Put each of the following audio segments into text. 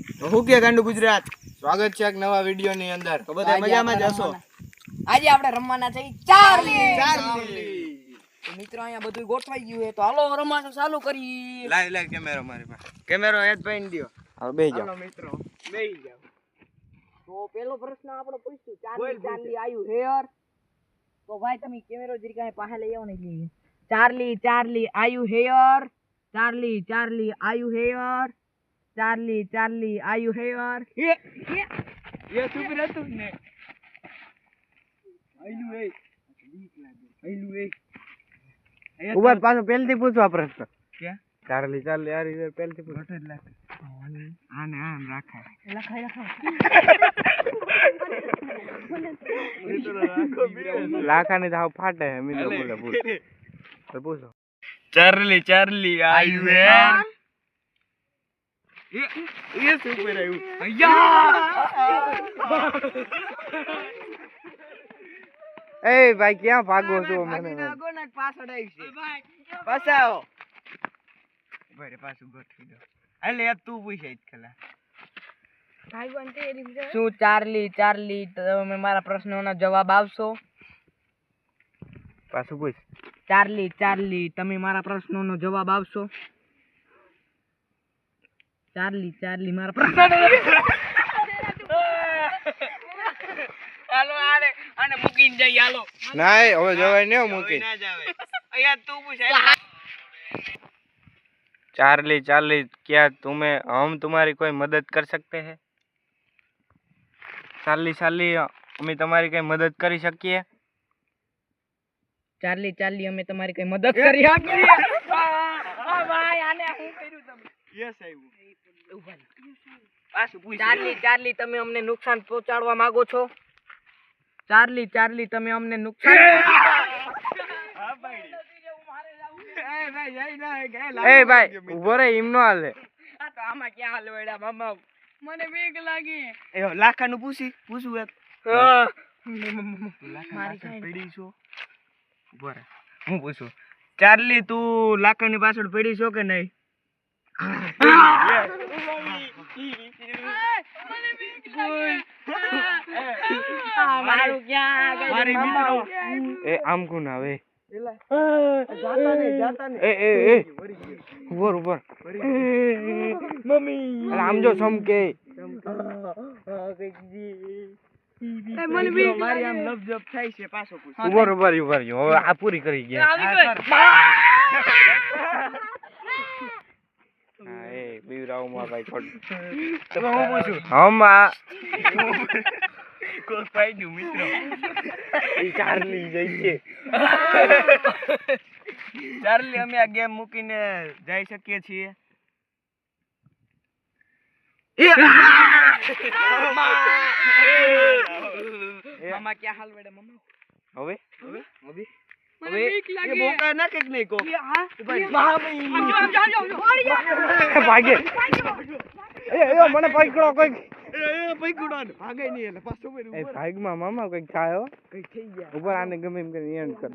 તો હું કે ગાંડુ ગુજરાત સ્વાગત છે એક નવા વિડિયો ની અંદર. તો બધા મજામાં જ હશો. આજે આપણે રમવાના છે ચાર્લી. તો મિત્રો અહીંયા બધું ગોઠવાઈ ગયું છે તો હાલો રમવાનું ચાલુ કરી. લાઈવ કેમેરો મારી પાસે. કેમેરો હેડ પેઈન દિયો. હવે બેહી જાઓ. હાલો મિત્રો બેહી જાઓ. તો પેલો પ્રશ્ન આપણે પૂછ્યું ચાર્લી આયુ હેર. તો ભાઈ તમે કેમેરો જરી કાંઈ પાસે લઈ આવો ને એટલે ચાર્લી આયુ હેર. ચાર્લી આયુ હેર. ચાર્લી આયુ હેર. એ ચૂપ રહેતું ને. આયલું એ. ઉભા પાછો પહેલથી પૂછવા પ્રશ્ન. કે ચાર્લી આરી હેર પહેલથી પૂછ. જ લાગે. આને આમ રાખાય. લાખાની તો ફાટે મિત્રો બોલે પૂછો. ચાર્લી આયુ હેર. ये सुपर है ए भाई क्या भागो છો મને ભાગો ને પાછળ આવી છે પાછાઓ બરે પાછું ગોઠવી દો એટલે યાર તું પૂછે જ ખલા ભાઈ બનતે એરી શું ચાર્લી તમે મારા પ્રશ્નોનો જવાબ આપશો પાછું પૂછ ચાર્લી તમે મારા પ્રશ્નોનો જવાબ આપશો ચાર્લી મારા પ્રશ્ન હાલો આને મૂકીને જઈ હાલો નહીં હવે જવાય ને મૂકી ના જાવે અહીંયા તું પૂછ चार्ली क्या हम तुम्हारी कोई मदद कर सकते हैं चार्ली અમે તમારી કઈ મદદ કરી શકીએ ચાર્લી અમે તમારી કઈ મદદ કરી શકીએ ભાઈ આને હું કર્યું તમે યસ આવ્યું ચાર્લી તમે અમને નુકસાન પહોંચાડવા માંગો છો ચાર્લી તમે અમને નુકસાન એ ભાઈ ઉભો રે એમ નો હાલે આ તો આમાં ક્યાં હાલે વેડા મામા મને બીક લાગી એ લાખાનું પૂછું એક મારી કઈ પડી છો ઉભો રે હું પૂછું ચાર્લી તું લાખાની પાછળ પડી છો કે નહીં મારું ક્યાં મારી મિત્રો એ આમ કોણ આવે જાતા ને એ ઉભર મમ્મી આમ જો સમકે મને બીક મારી આમ લફજપ થાય છે પાછો પૂછ ઉભર હવે આ પૂરી કરી ગયા હા એ બીવરાવ માં ભાઈ ખોટ તમે હું પૂછું હમ આ કોઈ પાઈ દઉં મિત્રો એ ચાર્લી જઈએ ચાર્લી અમે આ ગેમ મૂકીને જઈ શકીએ છીએ મામા ક્યાં હાલ વેડે મામા હવે મને બીક લાગે એ બોકા ના કેક નહીં કો હા ભાગે એ મને પકડો કોઈ પકડો ભાગે નહીં એટલે પાછો એ ભાગમાં મામા કઈક થાય કઈક થઈ ગયા ઉપર આને ગમે એમ કરીને એન્ડ કર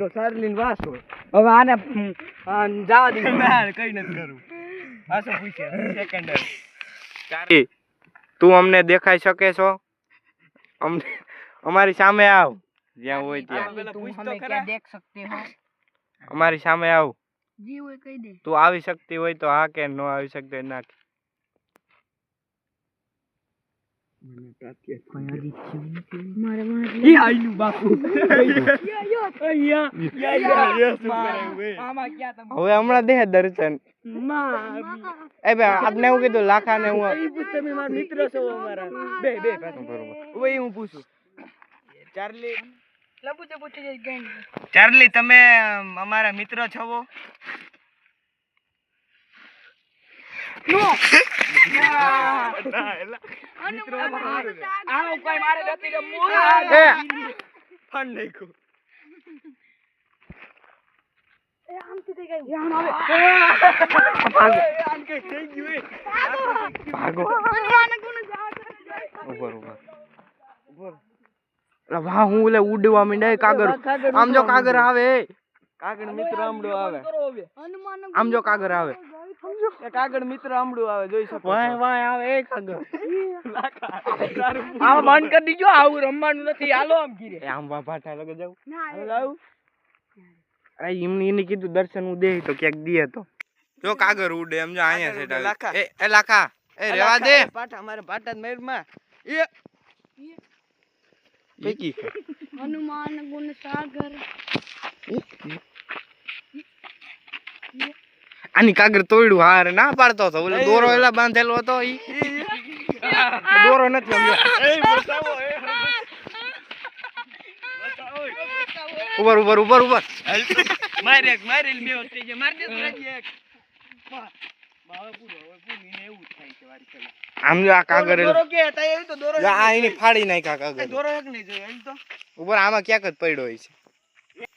તો ચાર્લી વાસો હવે આને જવા દે ના કઈ નથી કરું પાછો પૂછે સેકન્ડ ચાર્લી તું અમને દેખાઈ શકે છો અમારી સામે આવ જ્યાં હોય ત્યાં તું હમે ક્યાં દેખ सकते हो અમારી સામે આવ જી હોય કહી દે તું આવી શકતી હોય તો હા કે ન આવી શકતી હોય ના હવે હમણાં દે દર્શન એ ભાઈ આપને એવું કીધું લાખા ને હું મિત્ર છો અમારા બે બરોબર હું પૂછું ચાર્લી તમે અમારા મિત્ર છો વાહ હું ઓલે ઉડવા માંડે કાગર આમ જો કાગર આવે કાગર મિત્ર આમડો આવે આમ જો કાગર આવે એ કાગળ મિત્ર આમડું આવે જોઈ શકો વાય આવે એ કાગળ આમ બંધ કરી દીજો આવું રમવાનું નથી હાલો આમ ગીરે આમ ભાઠા લગે જાવ જાવ અરે એને કીધું દર્શન હું દે તો ક્યાંક દે તો જો કાગળ ઉડે એમ જો અહીંયા સેટ આવે એ લાખા એ રેવા દે પાઠા મારે પાટા મેર માં એ કી હનુમાન ગુણ સાગર આની કાગળ તોડ્યું હારે ના પાડતો હતો ઓલો દોરો એલા બાંધેલો હતો ઈ દોરો નથી સમજો ઉપર ઉપર ઉપર ઉપર મારે મારેલ બે વખતે જે માર દે એક બાવા પૂરો હવે પૂરીને એવું થાય છે વારી પેલા આમ જો આ કાગળ દોરો કે હતા એવી તો દોરો આ એની ફાડી નાખ્યા કાગળ દોરો એક નહીં જોયો એમ તો ઉપર આમાં ક્યાંક જ પડ્યો હોય છે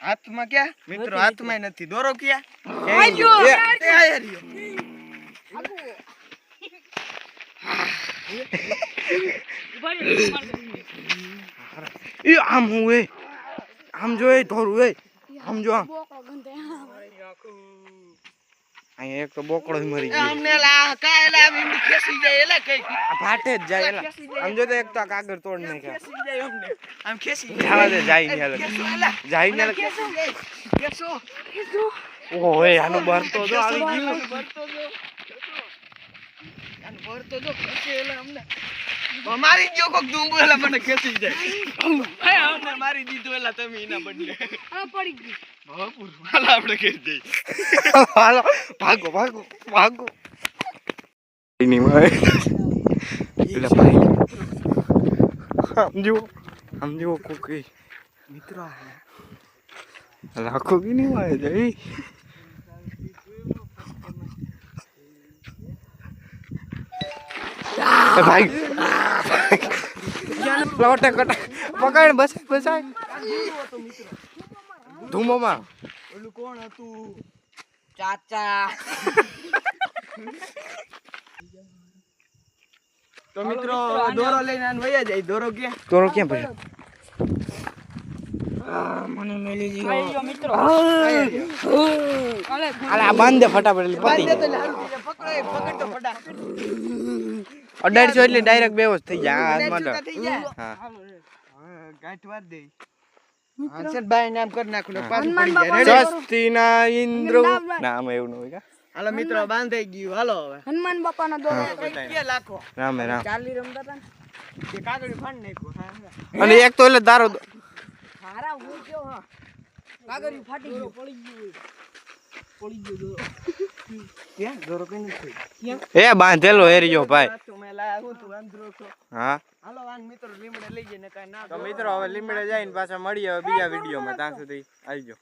હાથમાં ક્યાં મિત્રો હાથમાં નથી દોરો ક્યાં એ આમ હું એ આમ જો એ ધોરું એ આમ જો આમ અહીંયા એક તો બોકડો મરી ગયો અમને લા કાયલા વિંદ ખેસી જાય એલા કઈ ભાટે જ જાય એલા આમ જો તો એક તો કાગળ તોડ નાખ્યા ખેસી જાય અમને આમ ખેસી જવા દે જાય ને જાય ને કેસો ઓય આનો બરતો જો આવી ગયું ભરતો જો ખેસી એલા અમને મારી જો કોક ડુંગો એલા મને ખેસી જાય અમને મારી દીધું એલા તમે એના બદલે પડી ગઈ બાપુર હાલ આપણે કરી દઈ હાલો ભાગો ભાગો ભાગો એની માય પેલા ભાઈ સમજો કોકી મિત્રો લાખો की नहीं मारे जाई भाई लौटे कट पकड़ बस बसाय धूमो માં ઓલું કોણ હતું ચાચા તો મિત્રો દોરો લઈને આન વયા જાય દોરો ક્યાં પડ્યો મને મેલી ગયો મિત્રો અલે આ બાંધ દે ફટાફટ પતી પકડ તો ફટા 1800 એટલે ડાયરેક્ટ બેહોશ થઈ જાય હાથમાં તો હા ગાંઠ વાર દે આન્સર બાય નામ કર નાખું ને પાછું પડી જાય સ્વસ્તિના ઇન્દ્ર નામ એવું ન હોય કા હાલો મિત્રો બાંધાઈ ગયું હાલો હવે હનુમાન બાપાનો દોરો કે લાખો રામે રામ ચાલી રમતા હતા ને તે કાગળ ફાડ નાખ્યો હા અને એક તો એટલે દારો હારા હું ગયો હા કાગળ ફાટી ગયો પડી ગયો દોરો ક્યાં દોરો કઈ નથી એ બાંધેલો હેરિયો ભાઈ તો મે લાયા હું તું અંદરો છો હા હાલો વાન મિત્રો લીમડે લઈ જઈને કાઈ ના તો મિત્રો હવે લીમડે જઈને પાછા મળીએ હવે બીજા વિડીયોમાં ત્યાં સુધી આવજો